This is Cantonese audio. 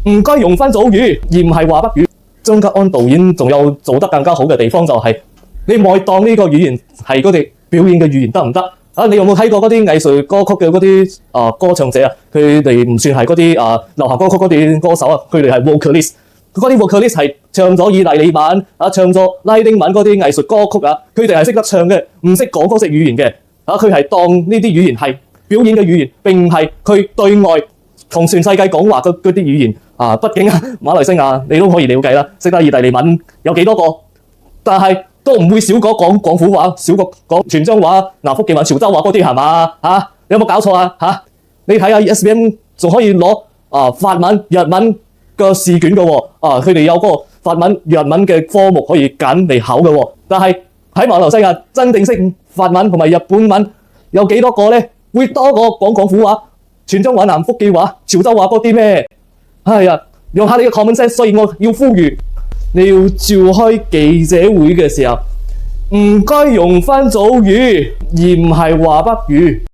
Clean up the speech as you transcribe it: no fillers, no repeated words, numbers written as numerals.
唔該用翻祖語，而唔係華北語。張吉安導演仲有做得更加好嘅地方就係、你唔可以當呢個語言係佢哋表演嘅語言得唔得？你有冇睇過嗰啲藝術歌曲嘅嗰啲歌唱者啊？佢哋唔算係嗰啲流行歌曲嗰啲歌手啊，佢哋係 vocalist。嗰啲 vocalist 係唱咗意大利文唱咗拉丁文嗰啲藝術歌曲啊，佢哋係識得唱嘅，唔識講嗰隻語言嘅。佢係當呢啲語言係表演嘅語言，並唔係佢對外同全世界講話嗰啲語言。畢竟馬來西亞你都可以了解啦，識得意大利文有幾多個，但係都唔會少過講廣府話，少過講泉州話、南福建話、潮州話嗰啲係嘛？你有冇搞錯啊？你睇下 SBM 仲可以攞法文、日文嘅試卷嘅喎，佢哋有個法文、日文嘅科目可以揀嚟考嘅喎，但係喺馬來西亞真正識法文同埋日本文有幾多個咧？會多過講廣府話、泉州話、南福建話、潮州話嗰啲咩？用下你嘅 common sense， 所以我要呼籲你要召開記者會嘅時候，唔該用返祖語，而唔係華北語。